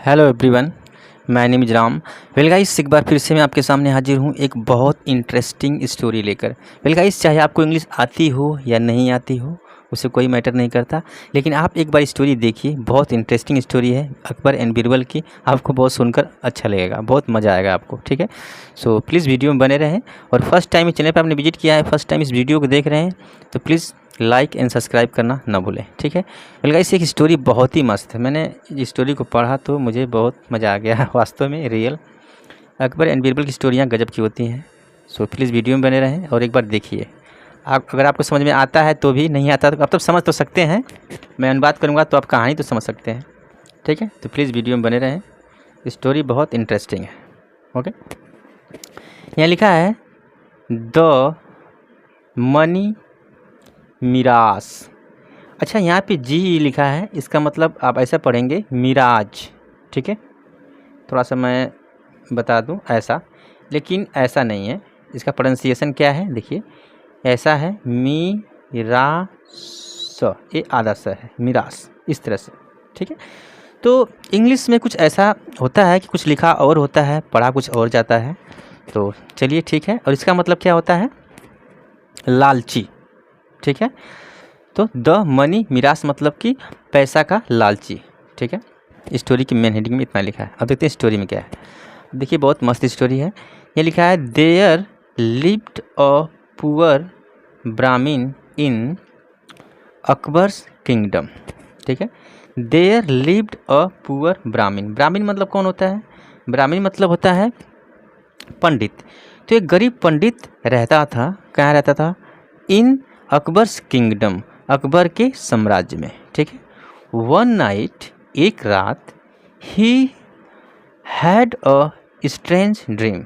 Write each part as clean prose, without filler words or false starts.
Hello everyone, my name is Ram. Well guys, एक बार फिर से मैं आपके सामने हाजिर हूँ एक बहुत इंटरेस्टिंग स्टोरी लेकर। वेल गाइस, चाहे आपको इंग्लिश आती हो या नहीं आती हो उसे कोई मैटर नहीं करता, लेकिन आप एक बार स्टोरी देखिए। बहुत इंटरेस्टिंग स्टोरी है अकबर एंड बीरबल की। आपको बहुत सुनकर अच्छा लगेगा, बहुत मज़ा आएगा आपको। ठीक है, सो प्लीज़ वीडियो में बने रहें। और फर्स्ट टाइम इस चैनल पर आपने विजिट किया है, फर्स्ट टाइम इस वीडियो को देख रहे हैं तो प्लीज़ लाइक एंड सब्सक्राइब करना ना भूलें। ठीक है, वेल गाइस, एक स्टोरी बहुत ही मस्त है। मैंने इस स्टोरी को पढ़ा तो मुझे बहुत मज़ा आ गया वास्तव में। रियल अकबर एंड बीरबल की स्टोरियाँ गजब की होती हैं। सो प्लीज़ वीडियो में बने रहें और एक बार देखिए। आप अगर आपको समझ में आता है तो भी, नहीं आता तो आप तो समझ तो सकते हैं। मैं अनुवाद करूँगा तो आप कहानी तो समझ सकते हैं। ठीक है, तो प्लीज़ वीडियो में बने रहें, स्टोरी बहुत इंटरेस्टिंग है। ओके, यहाँ लिखा है द मनी मिरास। अच्छा, यहाँ पे जी लिखा है, इसका मतलब आप ऐसा पढ़ेंगे मिराज। ठीक है, थोड़ा सा मैं बता दूं ऐसा, लेकिन ऐसा नहीं है। इसका प्रोनाउंसिएशन क्या है देखिए, ऐसा है मीरास, ये आधा सा है मिरास, इस तरह से। ठीक है, तो इंग्लिश में कुछ ऐसा होता है कि कुछ लिखा और होता है, पढ़ा कुछ और जाता है। तो चलिए ठीक है, और इसका मतलब क्या होता है? लालची। ठीक है, तो द मनी मिरास मतलब कि पैसा का लालची। ठीक है, स्टोरी की मेन हेडिंग में इतना लिखा है। अब देखते हैं स्टोरी में क्या है। देखिए, बहुत मस्त स्टोरी है। ये लिखा है देयर लिव्ड अ पुअर ब्राह्मण इन अकबर्स किंगडम। ठीक है, देयर लिव्ड अ पुअर ब्राह्मण। ब्राह्मण मतलब कौन होता है? ब्राह्मण मतलब होता है पंडित। तो एक गरीब पंडित रहता था। कहाँ रहता था? इन अकबर्स किंगडम, अकबर के साम्राज्य में। ठीक है, वन नाइट, एक रात, he had a strange dream.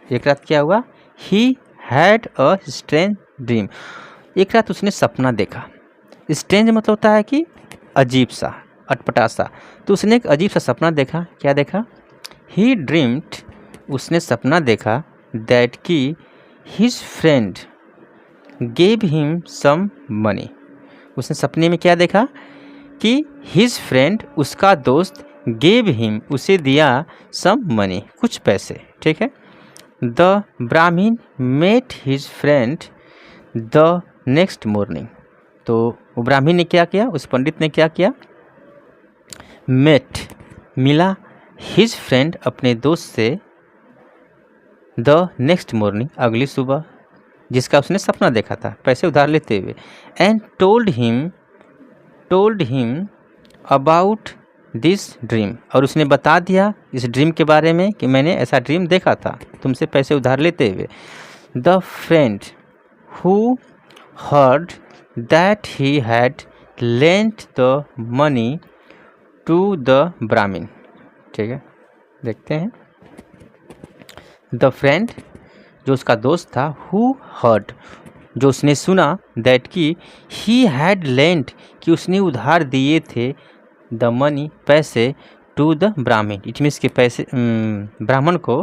एक रात क्या हुआ? He had a strange dream. एक रात उसने सपना देखा। स्ट्रेंज मतलब होता है कि अजीब सा, अटपटा सा। तो उसने एक अजीब सा सपना देखा। क्या देखा? ही ड्रीम्ड, उसने सपना देखा दैट की his friend gave him some money. उसने सपने में क्या देखा कि हिज फ्रेंड, उसका दोस्त, गेव हिम, उसे दिया सम मनी, कुछ पैसे। ठीक है, the brahmin met his friend the next morning. तो वो ब्राह्मण ने क्या किया? उस पंडित ने क्या किया? मेट, मिला, हिज फ्रेंड, अपने दोस्त से, द नेक्स्ट मॉर्निंग, अगली सुबह, जिसका उसने सपना देखा था पैसे उधार लेते हुए। And told him about this dream, और उसने बता दिया इस ड्रीम के बारे में कि मैंने ऐसा ड्रीम देखा था तुमसे पैसे उधार लेते हुए। The friend who heard that he had lent the money to the brahmin. ठीक है, देखते हैं। द फ्रेंड, जो उसका दोस्त था, हु हर्ड, जो उसने सुना, दैट की ही हैड लेंट, कि उसने उधार दिए थे, द मनी, पैसे, टू द ब्राह्मण, इट मीन्स के पैसे ब्राह्मण को,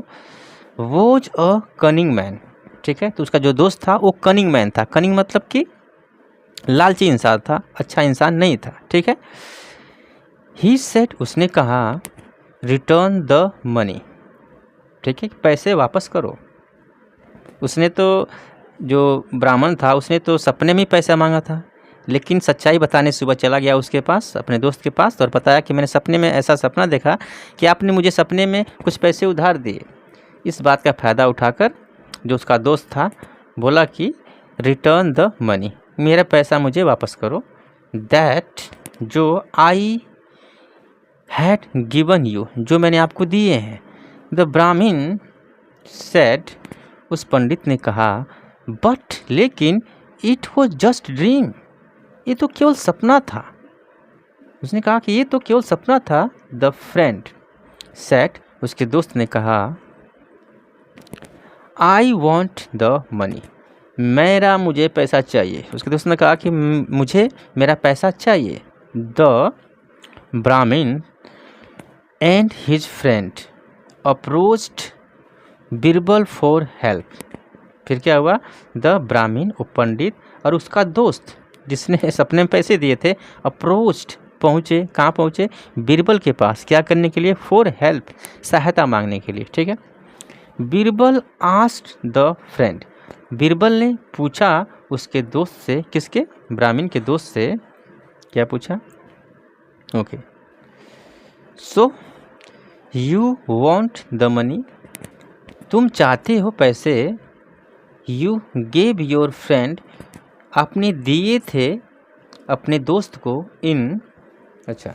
वॉज अ कनिंग मैन। ठीक है, तो उसका जो दोस्त था वो कनिंग मैन था। कनिंग मतलब कि लालची इंसान था, अच्छा इंसान नहीं था। ठीक है, ही सेड, उसने कहा, रिटर्न द मनी। ठीक है, पैसे वापस करो। उसने तो, जो ब्राह्मण था, उसने तो सपने में पैसा मांगा था, लेकिन सच्चाई बताने सुबह चला गया उसके पास, अपने दोस्त के पास, और बताया कि मैंने सपने में ऐसा सपना देखा कि आपने मुझे सपने में कुछ पैसे उधार दिए। इस बात का फ़ायदा उठाकर जो उसका दोस्त था बोला कि रिटर्न द मनी, मेरा पैसा मुझे वापस करो। दैट, जो आई हैड गिवन यू, जो मैंने आपको दिए हैं। द ब्राह्मण सेड, उस पंडित ने कहा, बट, लेकिन, इट वॉज जस्ट ड्रीम, ये तो केवल सपना था। उसने कहा कि ये तो केवल सपना था। द फ्रेंड सेड, उसके दोस्त ने कहा, आई वॉन्ट द मनी, मुझे पैसा चाहिए। उसके दोस्त ने कहा कि मुझे मेरा पैसा चाहिए। द ब्राह्मण and his friend approached Birbal for help. फिर क्या हुआ? द ब्राह्मण, वो पंडित, और उसका दोस्त जिसने सपने में पैसे दिए थे, अप्रोच्ड, पहुँचे, कहाँ पहुँचे? बीरबल के पास, क्या करने के लिए? फॉर हेल्प, सहायता मांगने के लिए, ठीक है। Birbal asked the friend, Birbal ने पूछा उसके दोस्त से, किसके? ब्राह्मण के दोस्त से। क्या पूछा? Okay, so you want the money, तुम चाहते हो पैसे। यू गेव योर फ्रेंड, आपने दिए थे अपने दोस्त को। इन, अच्छा,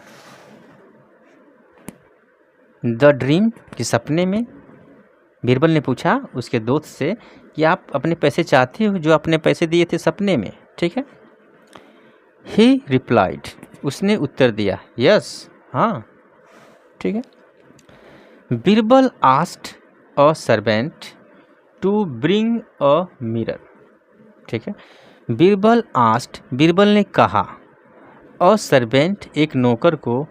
द ड्रीम, कि सपने में। बीरबल ने पूछा उसके दोस्त से कि आप अपने पैसे चाहते हो, जो अपने पैसे दिए थे सपने में, ठीक है। ही रिप्लाइड, उसने उत्तर दिया, यस, हाँ, ठीक है। Birbal asked a servant to bring a mirror, ठीक है। बीरबल आस्क्ड, बीरबल ने कहा, अ सर्वेंट, एक नौकर को,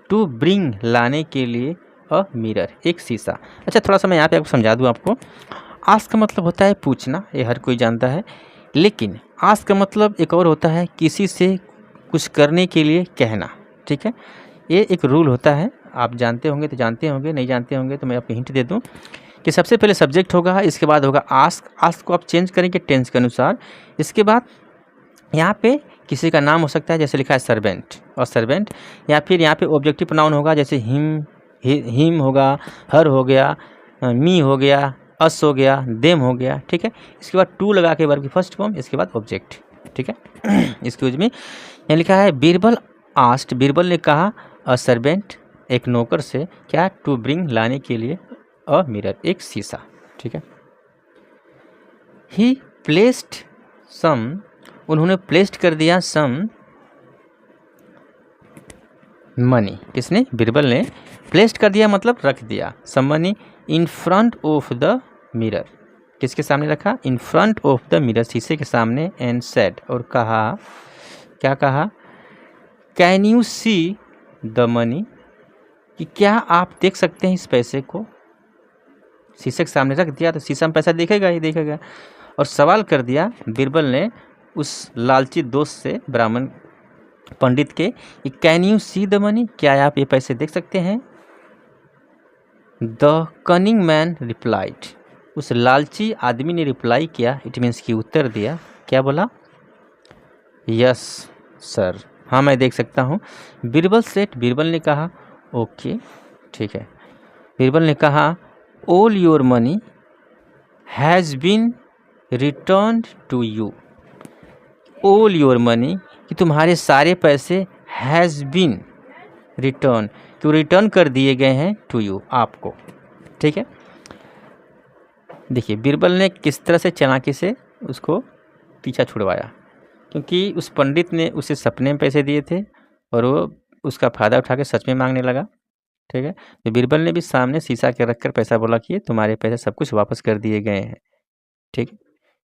टू ब्रिंग, लाने के लिए, अ मिरर, एक शीशा। अच्छा, थोड़ा सा मैं यहाँ पे आपको समझा दूँ आपको। आस्क का मतलब होता है पूछना, ये हर कोई जानता है, लेकिन आस्क का मतलब एक और होता है, किसी से कुछ करने के लिए कहना, ठीक है। ये एक रूल होता है, आप जानते होंगे तो जानते होंगे, नहीं जानते होंगे तो मैं आपको हिंट दे दूं कि सबसे पहले सब्जेक्ट होगा, इसके बाद होगा आस्क, आस्क को आप चेंज करेंगे टेंस के अनुसार। इसके बाद यहाँ पे किसी का नाम हो सकता है, जैसे लिखा है सर्वेंट, और सर्वेंट, या फिर यहाँ पे ऑब्जेक्टिव प्रोनाउन होगा, जैसे हिम होगा, हर हो गया, मी हो गया, अस हो गया, देम हो गया, ठीक है। इसके बाद टू लगा के वर्ब की फर्स्ट फॉर्म, इसके बाद ऑब्जेक्ट, ठीक है। इसके यूज में यहाँ लिखा है बीरबल आस्क्ड, बीरबल ने कहा, अ सर्वेंट, एक नौकर से, क्या? टू ब्रिंग, लाने के लिए, अ मिरर, एक शीशा, ठीक है। ही प्लेस्ड सम, उन्होंने प्लेस्ड कर दिया, सम मनी, किसने? बीरबल ने। प्लेस्ड कर दिया मतलब रख दिया, some money, in front of the mirror, किसके सामने रखा? In front of the mirror, शीशे के सामने, एंड सेड, और कहा, क्या कहा? Can you see the money, कि क्या आप देख सकते हैं इस पैसे को? शीशे के सामने रख दिया तो शीशा में पैसा दिखेगा ही दिखेगा। और सवाल कर दिया बीरबल ने उस लालची दोस्त से, ब्राह्मण पंडित के, कि can you see the money, क्या आप ये पैसे देख सकते हैं? द कनिंग मैन रिप्लाइड, उस लालची आदमी ने रिप्लाई किया, इट मीन्स की उत्तर दिया, क्या बोला? यस सर, हाँ मैं देख सकता हूँ। बीरबल सेट, बीरबल ने कहा, ओके, ठीक है। बीरबल ने कहा, all your money has been return to you, all your money, कि तुम्हारे सारे पैसे, हैज़ बीन, रिटर्न, तो रिटर्न कर दिए गए हैं, टू यू, आपको, ठीक है। देखिए बीरबल ने किस तरह से चालाकी से उसको पीछा छुड़वाया, क्योंकि उस पंडित ने उसे सपने में पैसे दिए थे और वो उसका फ़ायदा उठा के सच में मांगने लगा, ठीक है। तो बीरबल ने भी सामने शीशा के रख कर पैसा बोला कि तुम्हारे पैसे सब कुछ वापस कर दिए गए हैं, ठीक है।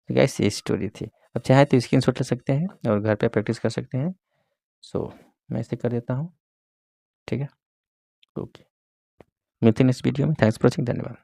तो गाइस ये स्टोरी थी। अब चाहे तो स्क्रीनशॉट ले सकते हैं और घर पे प्रैक्टिस कर सकते हैं। सो मैं इसे कर देता हूँ, ठीक है। ओके, मिलते हैं नेक्स्ट वीडियो में। थैंक्स फॉर वॉचिंग, धन्यवाद।